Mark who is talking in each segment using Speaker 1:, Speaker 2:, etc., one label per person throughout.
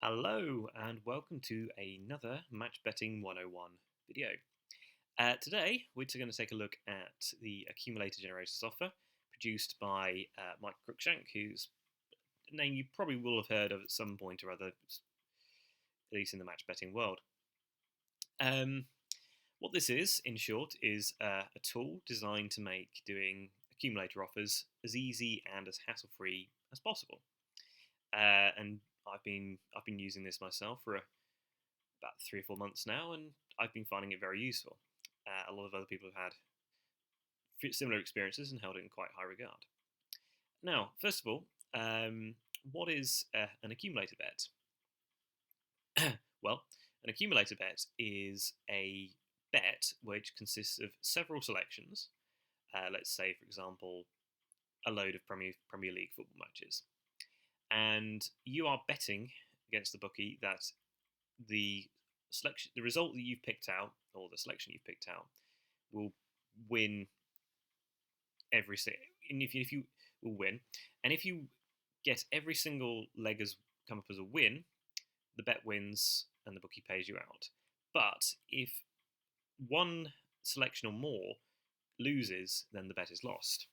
Speaker 1: Hello and welcome to another Match Betting 101 video. Today we're going to take a look at the Accumulator Generator software produced by Mike Cruckshank, whose name you probably will have heard of at some point or other, at least in the match betting world. What this is, in short, is a tool designed to make doing accumulator offers as easy and as hassle-free as possible. And I've been using this myself for about 3 or 4 months now, and I've been finding it very useful. A lot of other people have had similar experiences and held it in quite high regard. Now, first of all, what is an accumulator bet? Well, an accumulator bet is a bet which consists of several selections. Let's say, for example, a load of Premier League football matches. And you are betting against the bookie that the result that you've picked out, or the selection you've picked out, will win every and if you will win, and if you get every single leg as come up as a win, the bet wins and the bookie pays you out. But if one selection or more loses, then the bet is lost.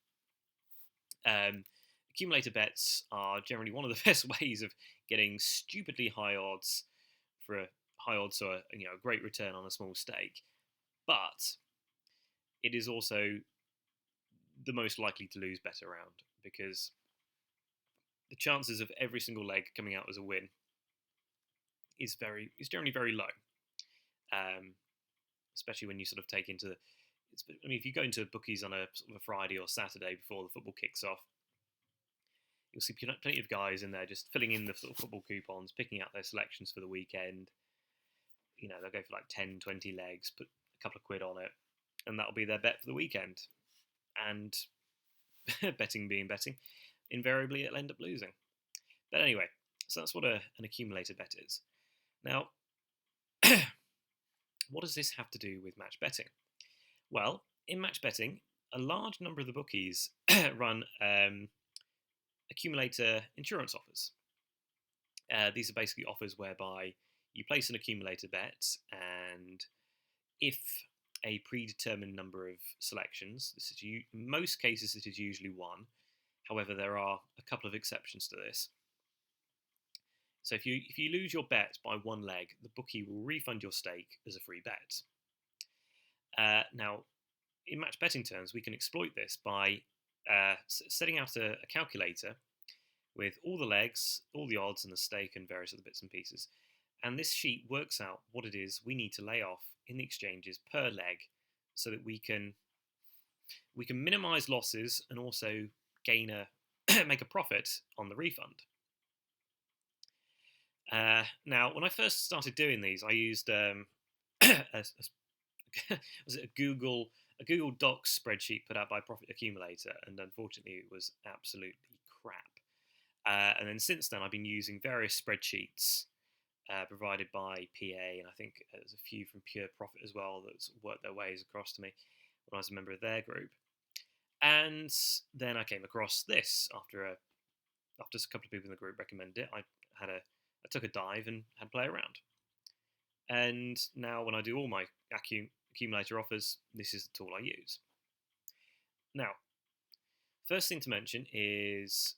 Speaker 1: Accumulator bets are generally one of the best ways of getting stupidly high odds for a great return on a small stake, but it is also the most likely to lose bet around, because the chances of every single leg coming out as a win is generally very low, especially when you sort of take into. If you go into bookies on a sort of a Friday or Saturday before the football kicks off, you'll see plenty of guys in there just filling in the sort of football coupons, picking out their selections for the weekend. They'll go for like 10, 20 legs, put a couple of quid on it, and that'll be their bet for the weekend. And betting being betting, invariably it'll end up losing. But anyway, so that's what an accumulator bet is. Now, what does this have to do with match betting? Well, in match betting, a large number of the bookies run accumulator insurance offers. These are basically offers whereby you place an accumulator bet, and if a predetermined number of selections, in most cases it is usually one, however there are a couple of exceptions to this. So if you lose your bet by one leg, the bookie will refund your stake as a free bet. Now, in match betting terms, we can exploit this by setting out a calculator with all the legs, all the odds, and the stake, and various other bits and pieces. And this sheet works out what it is we need to lay off in the exchanges per leg, so that we can minimise losses and also make a profit on the refund. Now, when I first started doing these, I used was it a Google Docs spreadsheet put out by Profit Accumulator, and unfortunately it was absolutely crap. And then since then I've been using various spreadsheets provided by PA, and I think there's a few from Pure Profit as well that's worked their ways across to me when I was a member of their group. And then I came across this after a couple of people in the group recommended it. I took a dive and had a play around. And now when I do all my accumulator offers, this is the tool I use. Now, first thing to mention is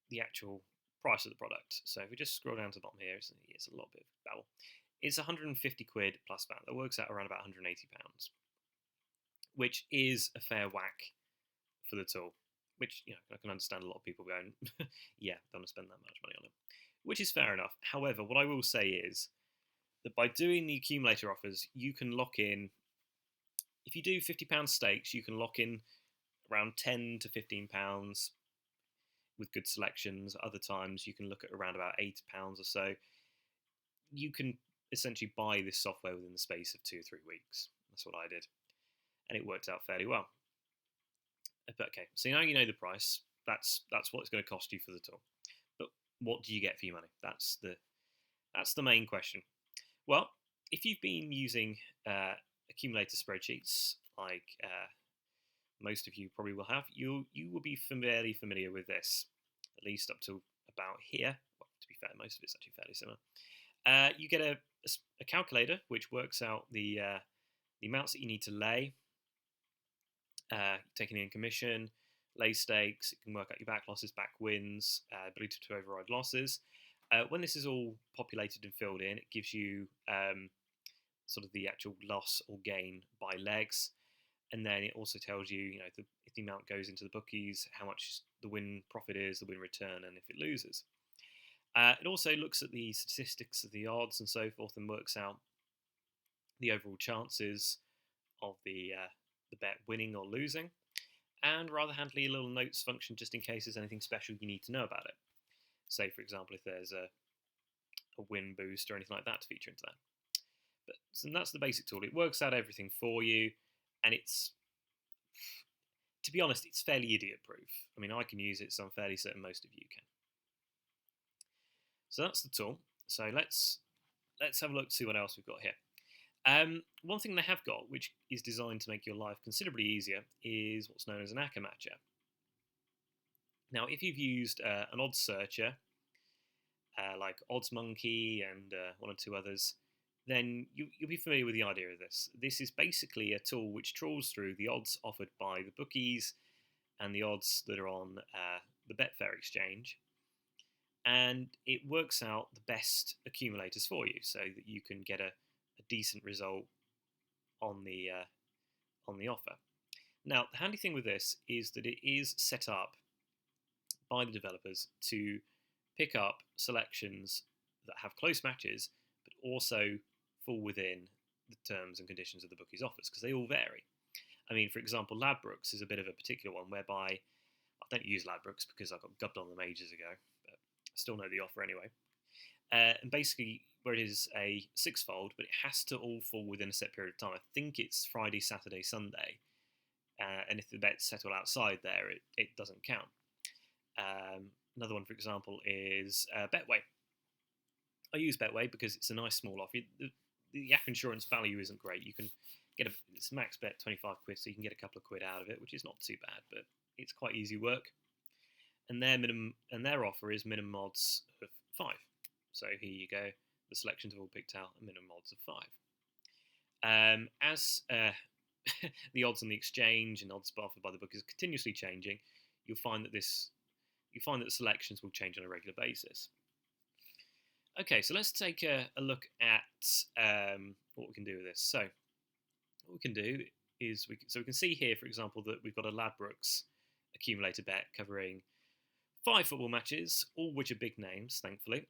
Speaker 1: the actual price of the product. So if we just scroll down to the bottom here, it's a little bit of babble. It's 150 quid plus VAT. That works out around about £180, which is a fair whack for the tool, which I can understand a lot of people going, yeah, don't want to spend that much money on it, which is fair enough. However, what I will say is that by doing the accumulator offers, you can lock in, if you do £50 stakes, you can lock in around £10 to £15 with good selections. Other times you can look at around about £8 or so. You can essentially buy this software within the space of 2 or 3 weeks. That's what I did, and it worked out fairly well. But okay, so now you know the price. That's what it's going to cost you for the tool. But what do you get for your money? That's the main question. Well, if you've been using accumulator spreadsheets, like most of you probably will have, you will be fairly familiar with this, at least up to about here. Well, to be fair, most of it's actually fairly similar. You get a calculator which works out the amounts that you need to lay, taking in commission, lay stakes. It can work out your back losses, back wins, ability to override losses. When this is all populated and filled in, it gives you sort of the actual loss or gain by legs, and then it also tells you, if the amount goes into the bookies, how much the win profit is, the win return, and if it loses. It also looks at the statistics of the odds and so forth, and works out the overall chances of the bet winning or losing, and rather handily a little notes function just in case there's anything special you need to know about it. Say, for example, if there's a win boost or anything like that to feature into that. So that's the basic tool. It works out everything for you, and it's, to be honest, it's fairly idiot-proof. I mean, I can use it, so I'm fairly certain most of you can. So that's the tool. So let's have a look to see what else we've got here. One thing they have got, which is designed to make your life considerably easier, is what's known as an Accumulator. Now, if you've used an odds searcher, like Odds Monkey and one or two others, then you'll be familiar with the idea of this. This is basically a tool which trawls through the odds offered by the bookies and the odds that are on the Betfair exchange, and it works out the best accumulators for you, so that you can get a decent result on the offer. Now, the handy thing with this is that it is set up by the developers to pick up selections that have close matches, but also fall within the terms and conditions of the bookies' offers, because they all vary. I mean, for example, Ladbrokes is a bit of a particular one, whereby I don't use Ladbrokes because I got gubbed on them ages ago, but I still know the offer anyway. And basically, where it is a sixfold, but it has to all fall within a set period of time. I think it's Friday, Saturday, Sunday, and if the bets settle outside there, it doesn't count. Another one, for example, is Betway. I use Betway because it's a nice small offer. The Yak insurance value isn't great. You can get it's max bet 25 quid, so you can get a couple of quid out of it, which is not too bad, but it's quite easy work. And their offer is minimum odds of 5. So here you go. The selections have all picked out a minimum odds of 5. As the odds on the exchange and odds offered by the bookies are continuously changing, you'll find that the selections will change on a regular basis. Okay, so let's take a look at what we can do with this. So what we can do is we can see here, for example, that we've got a Ladbrokes accumulator bet covering 5 football matches, all which are big names, thankfully.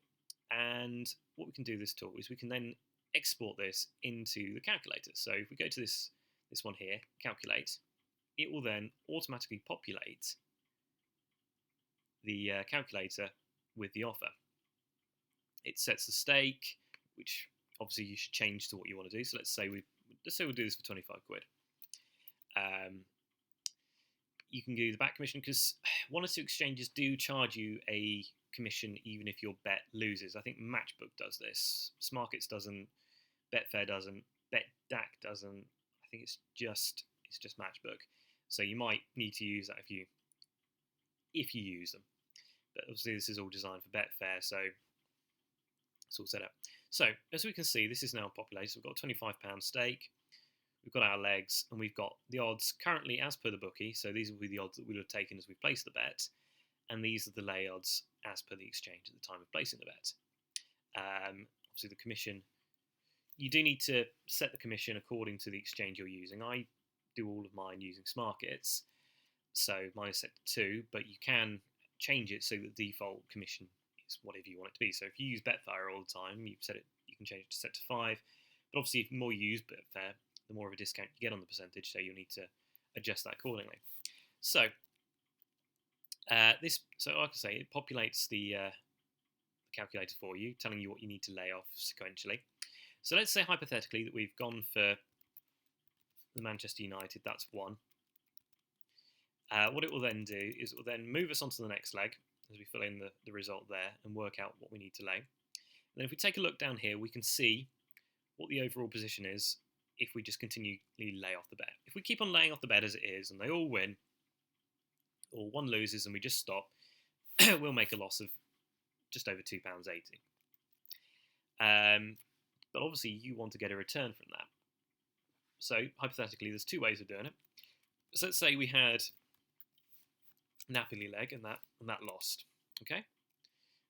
Speaker 1: And what we can do with this tool is we can then export this into the calculator. So if we go to this one here, calculate, it will then automatically populate the calculator with the offer. It sets the stake, which obviously you should change to what you want to do. So let's say we'll do this for 25 quid. You can do the back commission, because one or two exchanges do charge you a commission even if your bet loses. I think Matchbook does this. Smarkets doesn't. Betfair doesn't. BetDAC doesn't. I think it's just Matchbook. So you might need to use that if you use them. But obviously this is all designed for Betfair, so it's all set up. So as we can see, this is now populated. We've got a £25 stake. We've got our legs, and we've got the odds currently as per the bookie. So these will be the odds that we'll have taken as we place the bet, and these are the lay odds as per the exchange at the time of placing the bet. Obviously, the commission, you do need to set the commission according to the exchange you're using. I do all of mine using Smarkets, so mine is set to 2, but you can change it so that the default commission is whatever you want it to be. So if you use Betfair all the time, you can change it to set to 5. But obviously, if the more you use Betfair, the more of a discount you get on the percentage, so you'll need to adjust that accordingly. So like I say, it populates the calculator for you, telling you what you need to lay off sequentially. So let's say hypothetically that we've gone for the Manchester United, that's 1. What it will then do is it will then move us onto the next leg as we fill in the result there and work out what we need to lay. And then if we take a look down here, we can see what the overall position is if we just continually lay off the bet. If we keep on laying off the bet as it is and they all win, or one loses and we just stop, we'll make a loss of just over £2.80. But obviously you want to get a return from that. So hypothetically, there's two ways of doing it. So let's say we had Napoli leg and that lost. Okay,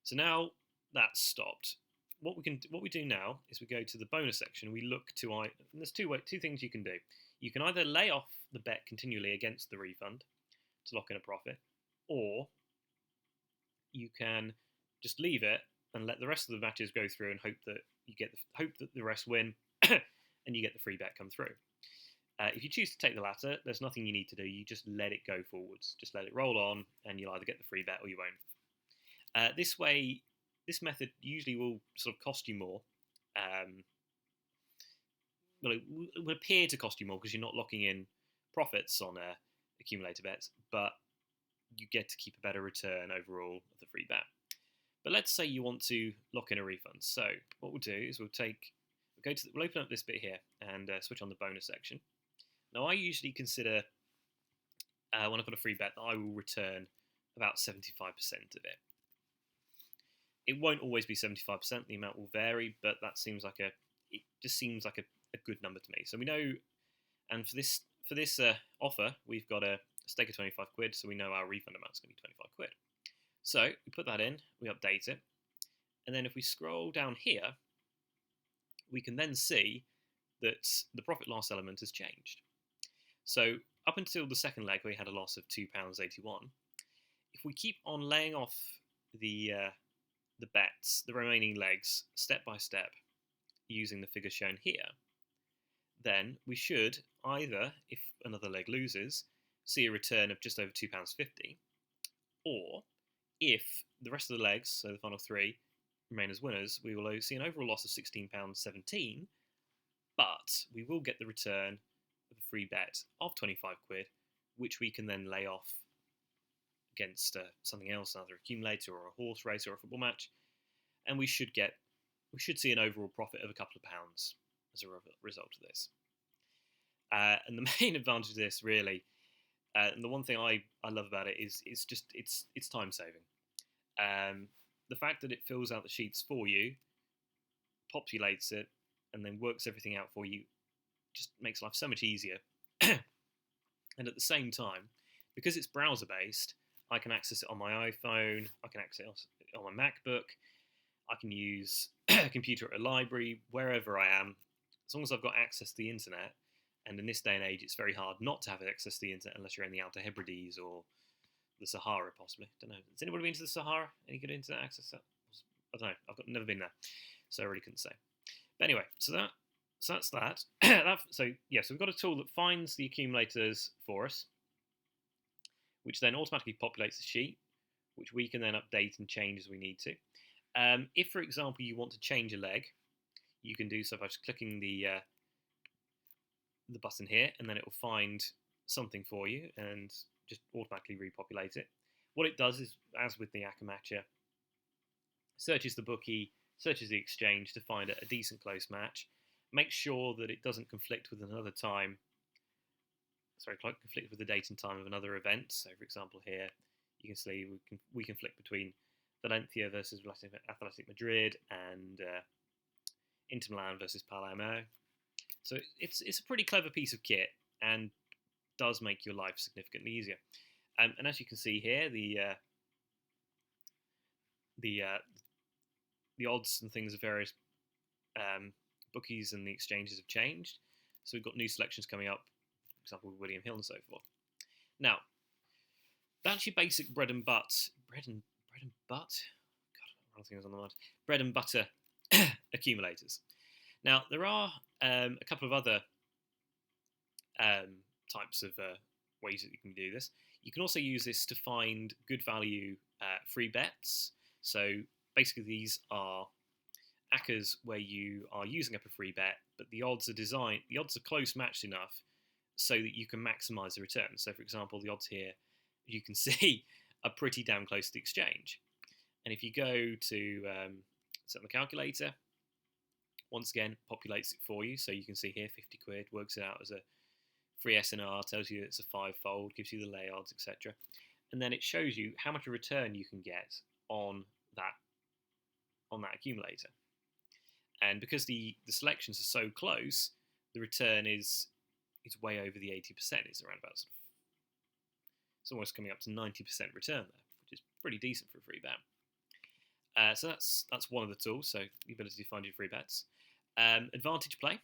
Speaker 1: so now that's stopped. What we do now is we go to the bonus section. We look to and there's two things you can do. You can either lay off the bet continually against the refund to lock in a profit, or you can just leave it and let the rest of the matches go through and hope that the rest win and you get the free bet come through. If you choose to take the latter, there's nothing you need to do. You just let it go forwards. Just let it roll on, and you'll either get the free bet or you won't. This method usually will sort of cost you more. Well, it will appear to cost you more because you're not locking in profits on accumulator bets, but you get to keep a better return overall of the free bet. But let's say you want to lock in a refund. So what we'll do is we'll open up this bit here and switch on the bonus section. Now I usually consider when I've got a free bet that I will return about 75% of it. It won't always be 75%. The amount will vary, but it just seems like a good number to me. So we know, and for this offer, we've got a stake of 25 quid, so we know our refund amount is going to be 25 quid. So we put that in, we update it, and then if we scroll down here, we can then see that the profit loss element has changed. So up until the second leg, we had a loss of £2.81. If we keep on laying off the bets, the remaining legs, step by step, using the figure shown here, then we should either, if another leg loses, see a return of just over £2.50, or if the rest of the legs, so the final three, remain as winners, we will see an overall loss of £16.17, but we will get the return of a free bet of 25 quid, which we can then lay off against something else, another accumulator or a horse race or a football match, and we should see an overall profit of a couple of pounds as a result of this. And the main advantage of this, really, and the one thing I love about it is it's time saving. The fact that it fills out the sheets for you, populates it, and then works everything out for you just makes life so much easier. And at the same time, because it's browser based, I can access it on my iPhone, I can access it on my MacBook, I can use a computer at a library, wherever I am, as long as I've got access to the internet. And in this day and age, it's very hard not to have access to the internet unless you're in the Outer Hebrides or the Sahara, possibly. Don't know. Has anybody been to the Sahara? Any good internet access? I don't know. I've never been there, so I really couldn't say. But anyway, so that's that. So we've got a tool that finds the accumulators for us, which then automatically populates the sheet, which we can then update and change as we need to. If, for example, you want to change a leg, you can do so by just clicking the button here, and then it will find something for you and just automatically repopulate it. What it does is, as with the Accumulator, searches the bookie, searches the exchange to find a decent close match, make sure that it doesn't conflict with conflict with the date and time of another event. So, for example, here you can see we can flick between Valencia versus Athletic Madrid and Inter Milan versus Palermo. So it's a pretty clever piece of kit and does make your life significantly easier. And as you can see here, the odds and things of various bookies and the exchanges have changed. So we've got new selections coming up, for example, with William Hill and so forth. Now, that's your basic bread and butter. God, wrong thing was on the mind. Bread and butter accumulators. Now, there are a couple of other types of ways that you can do this. You can also use this to find good value free bets. So basically, these are ACCAs where you are using up a free bet, but the odds are close matched enough so that you can maximize the return. So, for example, the odds here, you can see, are pretty damn close to the exchange. And if you go to set the calculator, once again, populates it for you. So you can see here, 50 quid, works it out as a free SNR, tells you it's a 5-fold, gives you the lay odds, etc. And then it shows you how much a return you can get on that on that accumulator. And because the selections are so close, the return is way over the 80%. It's around about it's almost coming up to 90% return there, which is pretty decent for a free bet. So that's one of the tools. So the ability to find your free bets. Advantage play.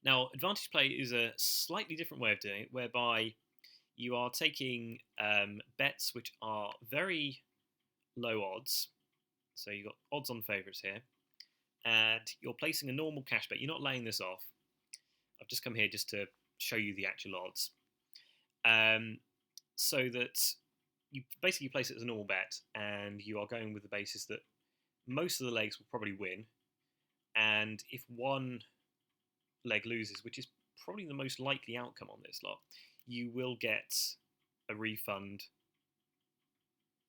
Speaker 1: Now, advantage play is a slightly different way of doing it, whereby you are taking bets which are very low odds. So you've got odds on favourites here, and you're placing a normal cash bet. You're not laying this off. I've just come here just to show you the actual odds. So that you basically place it as a normal bet, and you are going with the basis that most of the legs will probably win, and if one leg loses, which is probably the most likely outcome on this lot, you will get a refund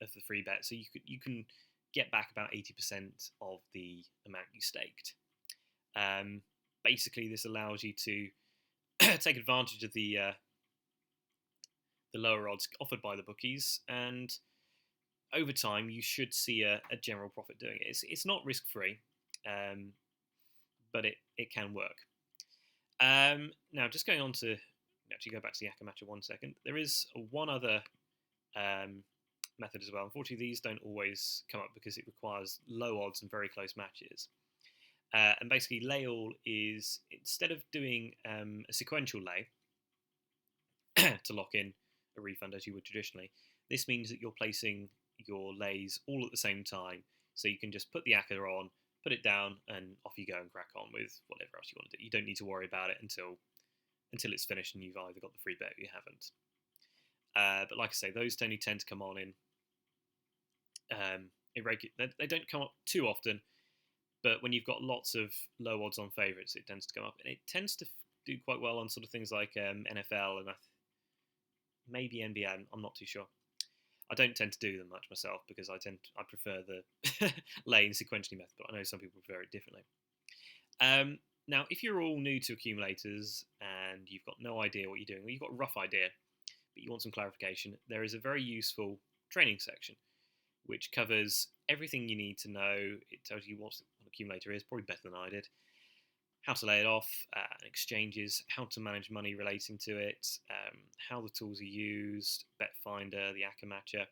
Speaker 1: of the free bet. So you can get back about 80% of the amount you staked. Basically, this allows you to take advantage of the lower odds offered by the bookies, and over time you should see a general profit doing it. It's not risk free, but it can work. Now, just going on to actually go back to the Accumulator 1 second. There is one other method as well. Unfortunately, these don't always come up because it requires low odds and very close matches. And basically, lay all is, instead of doing a sequential lay to lock in a refund as you would traditionally, this means that you're placing your lays all at the same time. So you can just put the Akka on, put it down, and off you go and crack on with whatever else you want to do. You don't need to worry about it until it's finished and you've either got the free bet or you haven't. But like I say, those only tend to come on in irregular. They don't come up too often, but when you've got lots of low odds on favourites, it tends to come up, and it tends to do quite well on sort of things like NFL and maybe NBA. I'm not too sure. I don't tend to do them much myself because I prefer the laying sequentially method, but I know some people prefer it differently. Now, if you're all new to accumulators and you've got no idea what you're doing, or you've got a rough idea, but you want some clarification, there is a very useful training section which covers everything you need to know. It tells you what an accumulator is, probably better than I did, how to lay it off, exchanges, how to manage money relating to it, how the tools are used, Bet Finder, the Accumulator,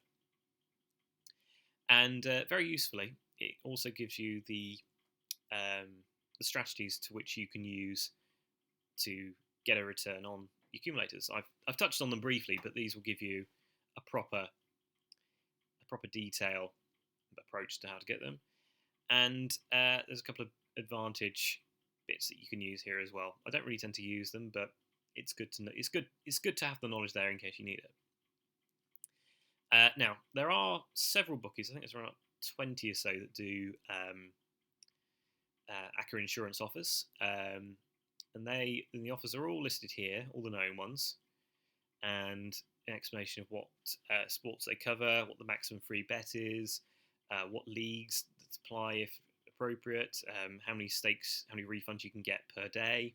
Speaker 1: and very usefully, it also gives you the strategies to which you can use to get a return on the accumulators. I've touched on them briefly, but these will give you a proper detail approach to how to get them. And there's a couple of advantage bits that you can use here as well. I don't really tend to use them, but it's good to know. It's good to have the knowledge there in case you need it. Now, there are several bookies. I think it's around 20 or so that do Akka insurance offers, and the offers are all listed here, all the known ones, and an explanation of what sports they cover, what the maximum free bet is, what leagues that apply if appropriate, how many stakes, how many refunds you can get per day,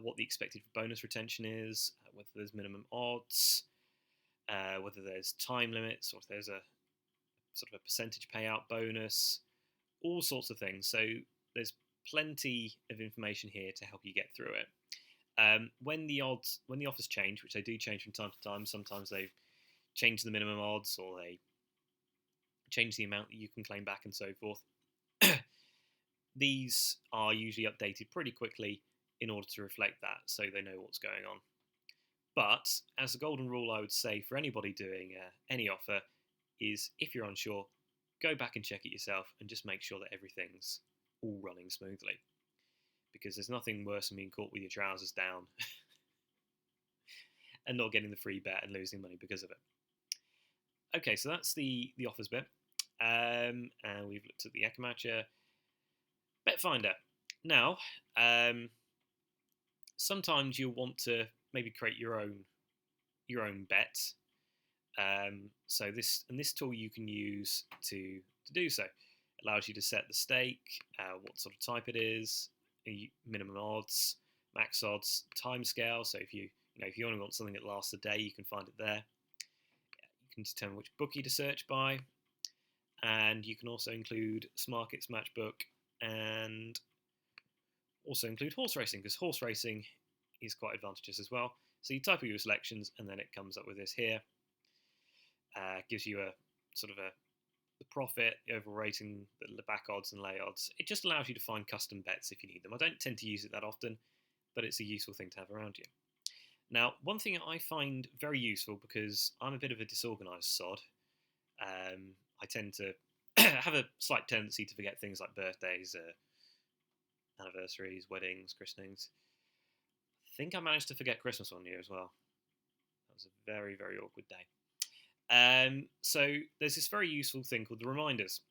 Speaker 1: what the expected bonus retention is, whether there's minimum odds, whether there's time limits, or if there's a sort of a percentage payout bonus, all sorts of things. So there's plenty of information here to help you get through it. When the offers change, which they do change from time to time, sometimes they change the minimum odds or they change the amount that you can claim back and so forth. These are usually updated pretty quickly in order to reflect that, so they know what's going on. But as a golden rule, I would say for anybody doing any offer is, if you're unsure, go back and check it yourself and just make sure that everything's all running smoothly. Because there's nothing worse than being caught with your trousers down and not getting the free bet and losing money because of it. Okay, so that's the offers bit. And we've looked at the Accumulator. Bet Finder. Now, sometimes you'll want to maybe create your own bet. So this tool you can use to do so. It allows you to set the stake, what sort of type it is, minimum odds, max odds, timescale. So if you only want something that lasts a day, you can find it there. You can determine which bookie to search by, and you can also include Smarket's matchbook and also include horse racing, because horse racing is quite advantageous as well. So you type all your selections, and then it comes up with this here. Gives you a sort of the profit, the overall rating, the back odds and lay odds. It just allows you to find custom bets if you need them. I don't tend to use it that often, but it's a useful thing to have around you. Now, one thing I find very useful, because I'm a bit of a disorganised sod, I tend to have a slight tendency to forget things like birthdays, anniversaries, weddings, christenings. I think I managed to forget Christmas one year as well. That was a very, very awkward day. So there's this very useful thing called the reminders.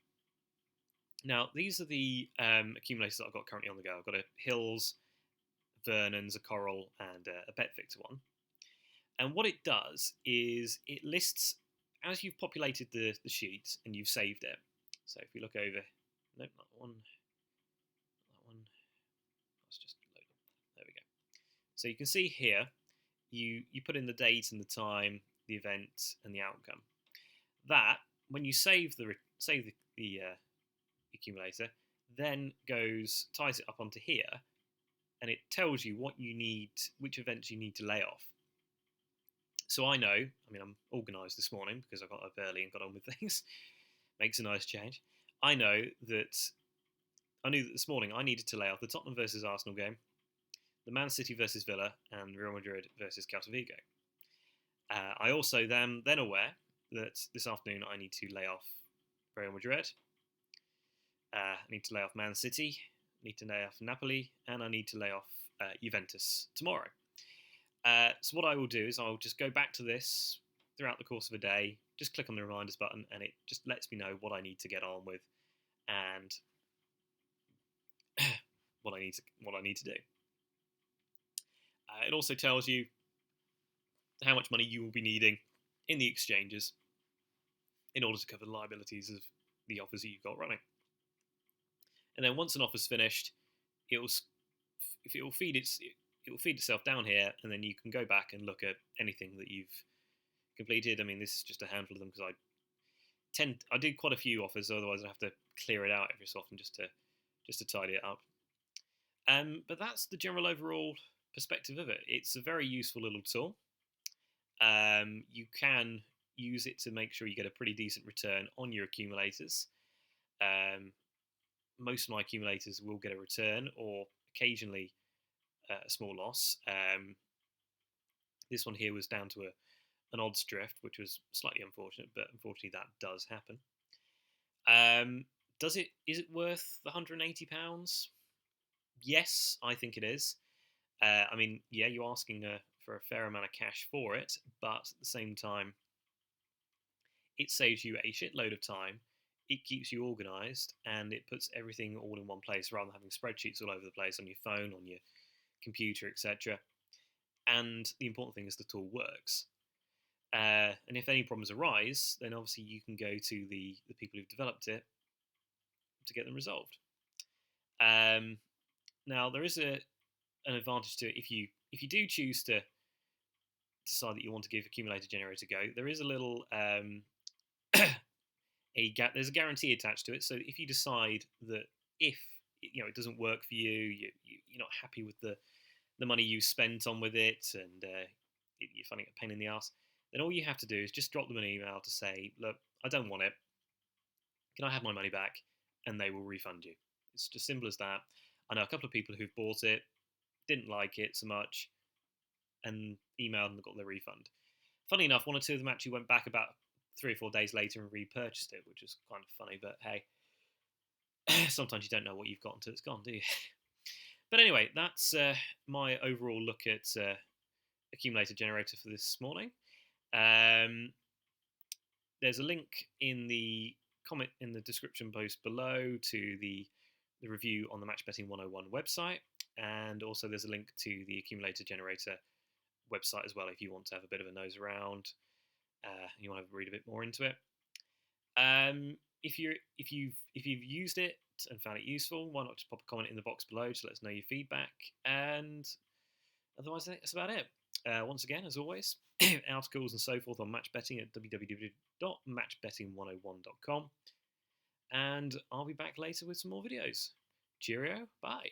Speaker 1: Now, these are the accumulators that I've got currently on the go. I've got a Hills, Vernon's, a Coral, and a Bet Victor one. And what it does is it lists, as you've populated the sheet and you've saved it. So if we look over, nope, not that one. Let's just load up. There we go. So you can see here, you put in the date and the time, the event, and the outcome. That, when you save the accumulator, then ties it up onto here, and it tells you what you need, which events you need to lay off. So I know, I'm organised this morning because I got up early and got on with things. Makes a nice change. I knew that this morning I needed to lay off the Tottenham versus Arsenal game, the Man City versus Villa, and Real Madrid versus Celta Vigo. I also then aware that this afternoon I need to lay off Real Madrid. I need to lay off Man City, I need to lay off Napoli, and I need to lay off Juventus tomorrow. So what I will do is I'll just go back to this throughout the course of a day, just click on the reminders button, and it just lets me know what I need to get on with and what I need to do. It also tells you how much money you will be needing in the exchanges in order to cover the liabilities of the offers that you've got running. And then once an offer's finished, it will feed itself down here, and then you can go back and look at anything that you've completed. This is just a handful of them because I did quite a few offers, otherwise I'd have to clear it out every so often just to tidy it up. But that's the general overall perspective of it. It's a very useful little tool. You can use it to make sure you get a pretty decent return on your accumulators. Most of my accumulators will get a return, or occasionally a small loss. This one here was down to an odds drift, which was slightly unfortunate, but unfortunately that does happen. Is it worth the £180? Yes, I think it is. You're asking for a fair amount of cash for it, but at the same time, it saves you a shitload of time. It keeps you organised, and it puts everything all in one place rather than having spreadsheets all over the place on your phone, on your computer, etc. And the important thing is the tool works. And if any problems arise, then obviously you can go to the people who've developed it to get them resolved. Now there is an advantage to it if you do choose to decide that you want to give Accumulator Generator a go. There is a little there's a guarantee attached to it. So if you decide that if it doesn't work for you, you're not happy with the money you spent on with it, and you're finding it a pain in the ass, then all you have to do is just drop them an email to say, look, I don't want it. Can I have my money back? And they will refund you. It's just simple as that. I know a couple of people who've bought it, didn't like it so much, and emailed and got their refund. Funny enough, one or two of them actually went back about 3 or 4 days later and repurchased it, which was kind of funny, but hey, sometimes you don't know what you've got until it's gone, do you? But anyway, that's my overall look at Accumulator Generator for this morning. There's a link in the comment in the description post below to the review on the Match Betting 101 website, and also there's a link to the Accumulator Generator website as well if you want to have a bit of a nose around. You want to read a bit more into it. If you've used it and found it useful, why not just pop a comment in the box below to let us know your feedback. And otherwise, that's about it. Once again, as always, articles and so forth on match betting at www.matchbetting101.com. and I'll be back later with some more videos. Cheerio, bye.